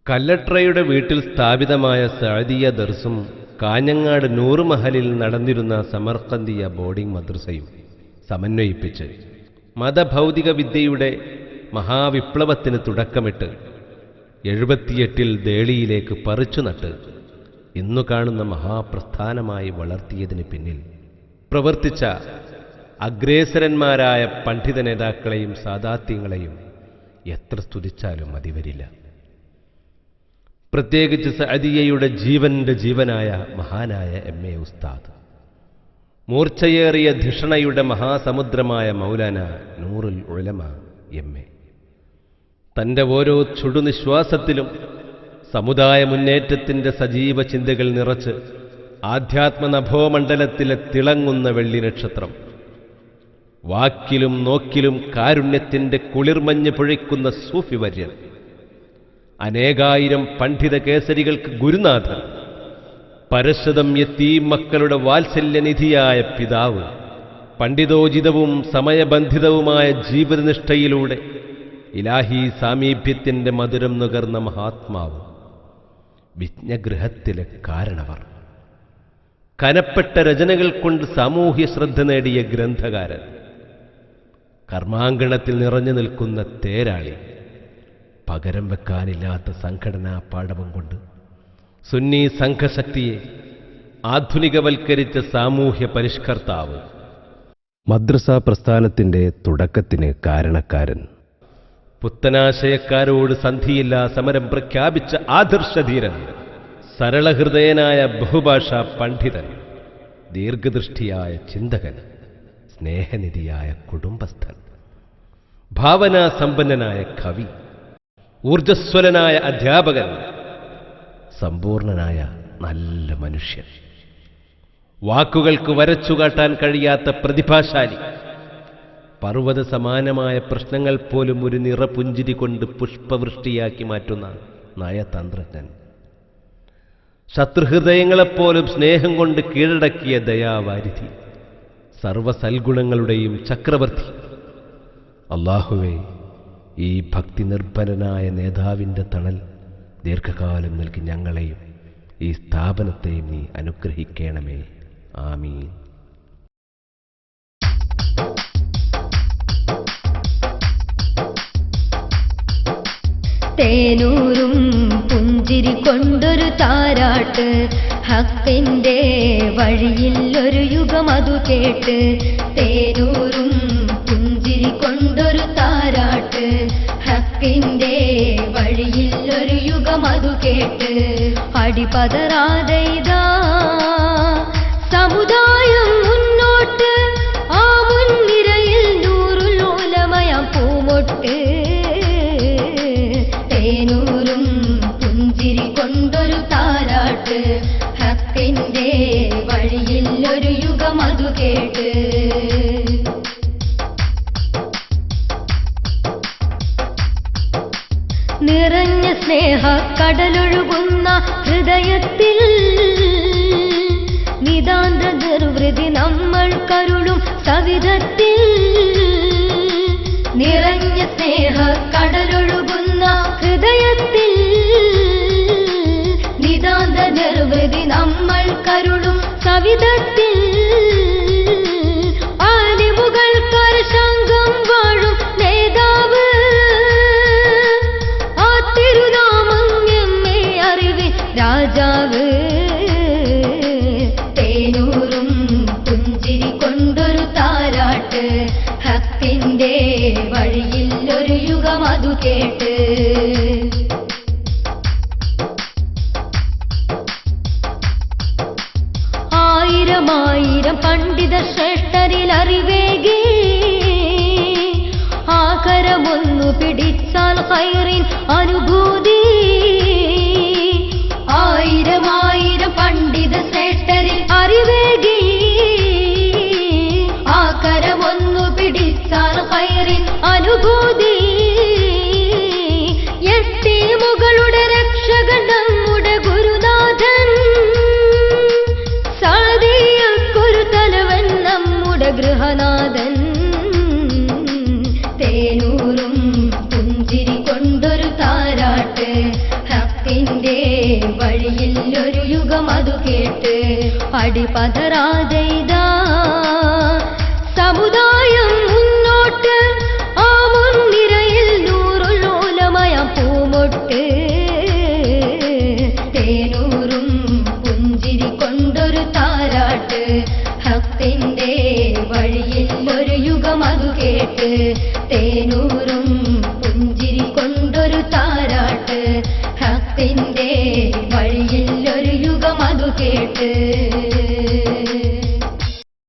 കല്ലട്രയുടെ വീട്ടിൽ സ്ഥാപിതമായ സഅദിയ ദർസും കാഞ്ഞങ്ങാട് നൂറ് മഹലിൽ നടന്നിരുന്ന സമർഖന്ദിയ ബോർഡിംഗ് മദ്രസയും സമന്വയിപ്പിച്ച് മതഭൗതിക വിദ്യയുടെ മഹാവിപ്ലവത്തിന് തുടക്കമിട്ട് 78-ൽ ദേളിയിലേക്ക് പറിച്ചു നട്ട് ഇന്നു കാണുന്ന മഹാപ്രസ്ഥാനമായി വളർത്തിയതിന് പിന്നിൽ പ്രവർത്തിച്ച അഗ്രേസരന്മാരായ പണ്ഡിത നേതാക്കളെയും സാദാത്യങ്ങളെയും എത്ര സ്തുതിച്ചാലും മതിവരില്ല. പ്രത്യേകിച്ച് സഅദിയയുടെ ജീവന്റെ ജീവനായ മഹാനായ എം.എ. ഉസ്താദ്, മൂർച്ചയേറിയ ധിഷണയുടെ മഹാസമുദ്രമായ മൗലാന നൂറുൽ ഉലമ എം.എ. തൻ്റെ ഓരോ ചുടുനിശ്വാസത്തിലും സമുദായ മുന്നേറ്റത്തിൻ്റെ സജീവ ചിന്തകൾ നിറച്ച് ആധ്യാത്മനഭോമണ്ഡലത്തിലെ തിളങ്ങുന്ന വെള്ളി നക്ഷത്രം, വാക്കിലും നോക്കിലും കാരുണ്യത്തിൻ്റെ കുളിർമഞ്ഞ് പൊഴിക്കുന്ന സൂഫിവര്യൻ, അനേകായിരം പണ്ഡിത കേസരികൾക്ക് ഗുരുനാഥൻ, പരശതം യതീം മക്കളുടെ വാത്സല്യനിധിയായ പിതാവ്, പണ്ഡിതോചിതവും സമയബന്ധിതവുമായ ജീവിതനിഷ്ഠയിലൂടെ ഇലാഹി സാമീപ്യത്തിൻ്റെ മധുരം നുകർന്ന മഹാത്മാവ്, വിജ്ഞഗൃഹത്തിലെ കാരണവർ, കനപ്പെട്ട രചനകൾ കൊണ്ട് സാമൂഹ്യ ശ്രദ്ധ നേടിയ ഗ്രന്ഥകാരൻ, കർമാങ്കണത്തിൽ നിറഞ്ഞു നിൽക്കുന്ന തേരാളി, പകരം വെക്കാനില്ലാത്ത സംഘടനാ പാഠവും കൊണ്ട് സുന്നി സംഘശക്തിയെ ആധുനികവൽക്കരിച്ച സാമൂഹ്യ പരിഷ്കർത്താവ്, മദ്രസ പ്രസ്ഥാനത്തിൻ്റെ തുടക്കത്തിന് കാരണക്കാരൻ, പുത്തനാശയക്കാരോട് സന്ധിയില്ലാ സമരം പ്രഖ്യാപിച്ച ആദർശധീരൻ, സരളഹൃദയനായ ബഹുഭാഷാ പണ്ഡിതൻ, ദീർഘദൃഷ്ടിയായ ചിന്തകൻ, സ്നേഹനിധിയായ കുടുംബസ്ഥൻ, ഭാവനാസമ്പന്നനായ കവി, ഊർജ്ജസ്വലനായ അധ്യാപകൻ, സമ്പൂർണനായ നല്ല മനുഷ്യൻ, വാക്കുകൾക്ക് വരച്ചുകാട്ടാൻ കഴിയാത്ത പ്രതിഭാശാലി, പർവ്വത സമാനമായ പ്രശ്നങ്ങൾ പോലും ഒരു നിറപുഞ്ചിരി കൊണ്ട് പുഷ്പവൃഷ്ടിയാക്കി മാറ്റുന്ന നയതന്ത്രജ്ഞൻ, ശത്രുഹൃദയങ്ങളെപ്പോലും സ്നേഹം കൊണ്ട് കീഴടക്കിയ ദയാവാരിധി, സർവസൽഗുണങ്ങളുടെയും ചക്രവർത്തി. അല്ലാഹുവേ, ഈ ഭക്തി നിർഭരനായ നേതാവിൻ്റെ തണൽ ദീർഘകാലം നൽകി ഞങ്ങളെയും ഈ സ്ഥാപനത്തെയും നീ അനുഗ്രഹിക്കണമേ. ആമീൻ. തേനൂരും പുഞ്ചിരി കൊണ്ടൊരു താരാട്ട്, ഹക്കിൻ്റെ വഴിയിൽ ഒരു യുഗം അതു കേട്ട്. തേനൂരും പുഞ്ചിരി കൊണ്ടൊരു താരാട്ട്, ഹക്കിൻ്റെ വഴിയിൽ ഒരു യുഗം അതു കേട്ട്. അടിപതറാതെ ഇതാ സമുദായം മുന്നോട്ട്, ആ മുൻനിരയിൽ നൂറുൽ ഉലമയാം പൂമൊട്ട്. തേനൂരും പുഞ്ചിരി കൊണ്ടൊരു താരാട്ട്, ഹക്കിൻ്റെ വഴിയിൽ ഒരു യുഗം അതു കേട്ട്. നിറഞ്ഞ സ്നേഹ കടലൊഴുകുന്ന ഹൃദയത്തിൽ നിതാന്ത നിർവൃതി നമ്മൾ കരുളും സവിധത്തിൽ. നിറഞ്ഞ സ്നേഹ കടലൊഴുകുന്ന ഹൃദയത്തിൽ നിതാന്ത നിർവൃതി നമ്മൾ കരുളും സവിധത്തിൽ. ആലിമുകൾ കർശങ്കം വാഴും നേതാവ്, ആ തിരുനാമം എമ്മേ അറിവ് രാജാവ്. തേനൂരും പുഞ്ചിരി കൊണ്ടൊരു താരാട്ട്, ഹക്കിൻ്റെ വഴിയിൽ ഒരു യുഗം അതു കേട്ട്. ആയിരമായിരം പണ്ഡിത ശ്രേഷ്ഠരിൽ അറിവേകി, ആകരമൊന്നു പിടിച്ചാൽ ഖൈറിൻ അനുഭൂതി. ആയിരമായിരം പണ്ഡിത ശ്രേഷ്ഠരിൽ അറിവേകി, ആകരമൊന്നു പിടിച്ചാൽ ഖൈറിൻ അനുഭൂതി. യതീമുകളുടെ രക്ഷകൻ നമ്മുടെ ഗുരുനാഥൻ, സഅദിയക്കൊരു തലവൻ നമ്മുടെ ഗൃഹനാഥൻ. തേനൂരും പുഞ്ചിരി കൊണ്ടൊരു താരാട്ട്, ഹക്ക് വഴിയിൽ ഒരു യുഗം അതു കേട്ട് അടിപതറാതെ ഇതാ സമുദായം മുന്നോട്ട്, ആ മുൻനിരയിൽ നൂറുൽ ഉലമയ പൂമൊട്ട്. തേനൂറും പുഞ്ചിരി കൊണ്ടൊരു താരാട്ട്, ഹക്കിന്റെ വഴിയിൽ ഒരു യുഗം അതു കേട്ട്. തേനൂറും പുഞ്ചിരി കൊണ്ടൊരു താരാട്ട്, ഹക്കിന്റെ വഴിയിൽ ഒരു യുഗം അതു കേട്ട്.